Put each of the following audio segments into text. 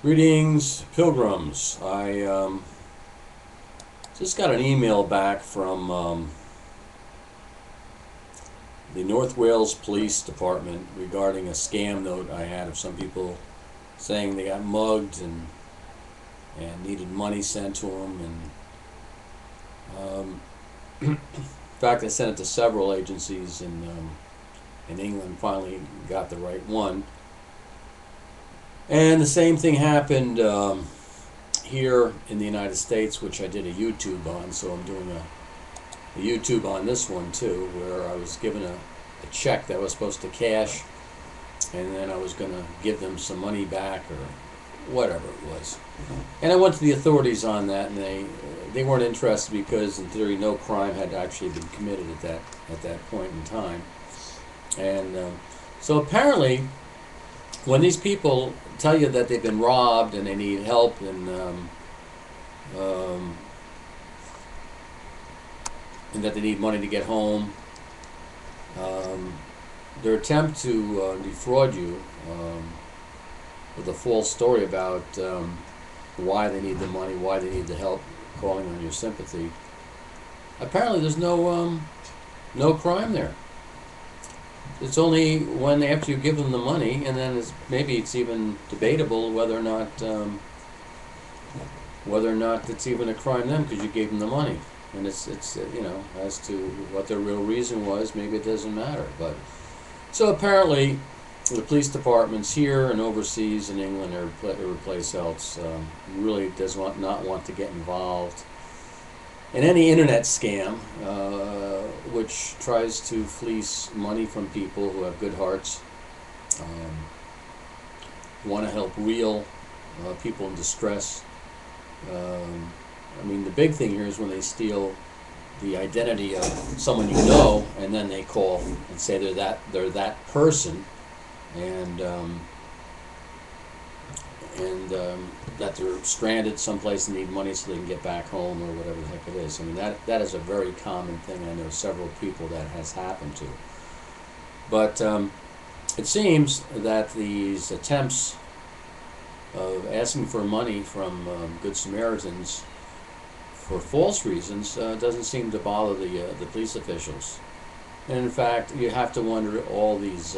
Greetings, pilgrims. I just got an email back from the North Wales Police Department regarding a scam note I had of some people saying they got mugged and needed money sent to them. In fact, I sent it to several agencies in England. Finally, got the right one. And the same thing happened here in the United States, which I did a YouTube on. So I'm doing a YouTube on this one too, where I was given a check that I was supposed to cash, and then I was going to give them some money back or whatever it was. And I went to the authorities on that, and they weren't interested because, in theory, no crime had actually been committed at that point in time. And so apparently, when these people tell you that they've been robbed and they need help um, and that they need money to get home, their attempt to defraud you with a false story about why they need the money, why they need the help, calling on your sympathy. Apparently, there's no crime there. It's only when after you give them the money, and then maybe it's even debatable whether or not it's even a crime then, because you gave them the money, and it's as to what their real reason was, maybe it doesn't matter. But so apparently, the police departments here and overseas in England or place else really does not want to get involved in any internet scam which tries to fleece money from people who have good hearts, want to help real people in distress. I mean, the big thing here is when they steal the identity of someone you know, and then they call and say they're that person, and that they're stranded someplace and need money so they can get back home or whatever the heck it is. I mean, that is a very common thing. I know several people that has happened to. But it seems that these attempts of asking for money from Good Samaritans for false reasons doesn't seem to bother the police officials. And in fact, you have to wonder, all these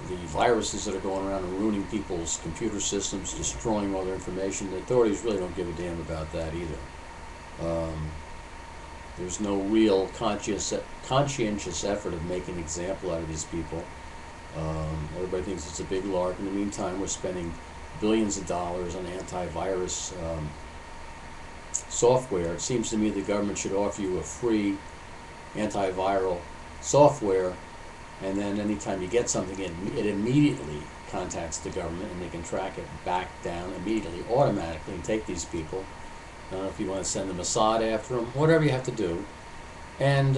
the viruses that are going around and ruining people's computer systems, destroying all their information. The authorities really don't give a damn about that either. There's no real conscientious effort of making an example out of these people. Everybody thinks it's a big lark. In the meantime, we're spending billions of dollars on antivirus software. It seems to me the government should offer you a free antiviral software, and then anytime you get something, it immediately contacts the government, and they can track it back down immediately, automatically, and take these people. I don't know if you want to send the Mossad after them, whatever you have to do, and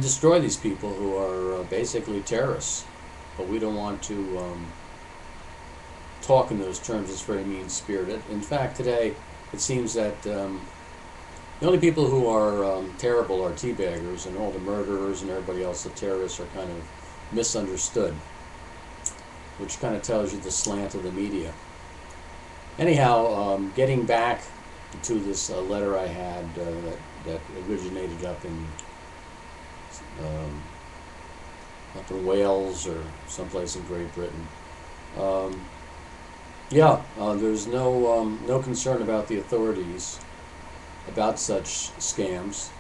destroy these people who are basically terrorists. But we don't want to talk in those terms. It's very mean-spirited. In fact, today it seems that the only people who are terrible are teabaggers, and all the murderers and everybody else, the terrorists, are kind of misunderstood, which kind of tells you the slant of the media. Anyhow, getting back to this letter I had that originated up in Wales or someplace in Great Britain. There's no concern about the authorities about such scams,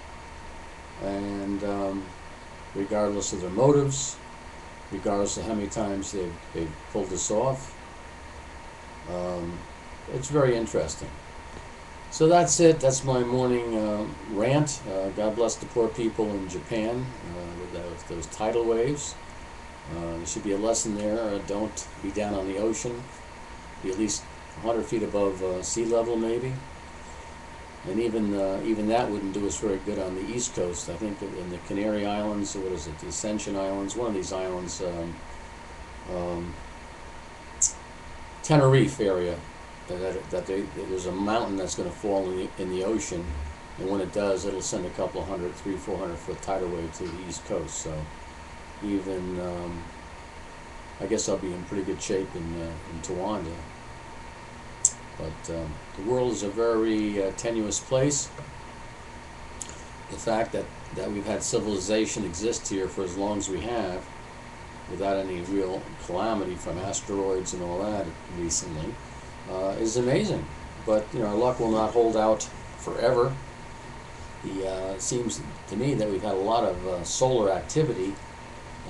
and regardless of their motives, regardless of how many times they've pulled this off, it's very interesting. So that's it. That's my morning rant. God bless the poor people in Japan with those tidal waves. There should be a lesson there. Don't be down on the ocean. Be at least 100 feet above sea level, maybe. And even that wouldn't do us very good on the East Coast. I think in the Canary Islands, or what is it, the Ascension Islands, one of these islands, Tenerife area, there's a mountain that's going to fall in the ocean, and when it does, it'll send a couple of 300-400 foot tidal wave to the East Coast. So even I guess I'll be in pretty good shape in Tawanda. But the world is a very tenuous place. The fact that we've had civilization exist here for as long as we have, without any real calamity from asteroids and all that recently, is amazing. But our luck will not hold out forever. It seems to me that we've had a lot of solar activity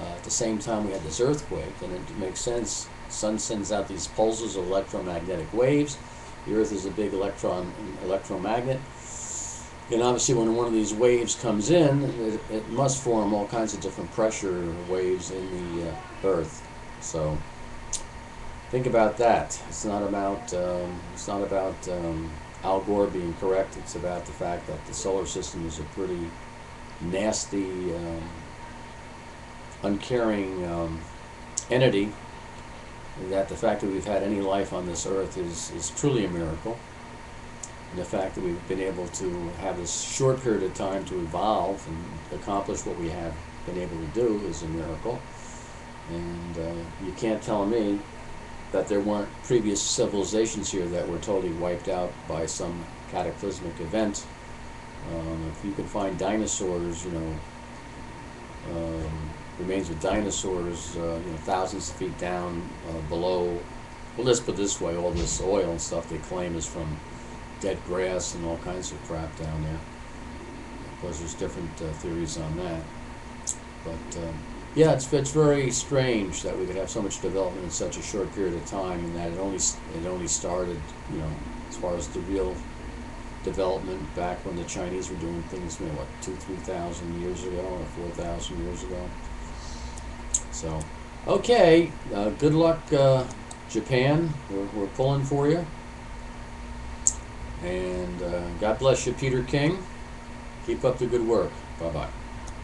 at the same time we had this earthquake, and it makes sense. The sun sends out these pulses of electromagnetic waves. The Earth is a big electromagnet. And obviously when one of these waves comes in, it must form all kinds of different pressure waves in the Earth. So think about that. It's not about Al Gore being correct. It's about the fact that the solar system is a pretty nasty, uncaring entity. And that the fact that we've had any life on this Earth is truly a miracle. And the fact that we've been able to have this short period of time to evolve and accomplish what we have been able to do is a miracle. And you can't tell me that there weren't previous civilizations here that were totally wiped out by some cataclysmic event. If you can find dinosaurs, remains of dinosaurs, thousands of feet down below. Well, let's put it this way: all this oil and stuff they claim is from dead grass and all kinds of crap down there. Of course, there's different theories on that. But yeah, it's very strange that we could have so much development in such a short period of time, and that it only started, as far as the real development back when the Chinese were doing things, 2,000-3,000 years ago or 4,000 years ago. So, okay, good luck, Japan. We're pulling for you. And God bless you, Peter King. Keep up the good work. Bye-bye.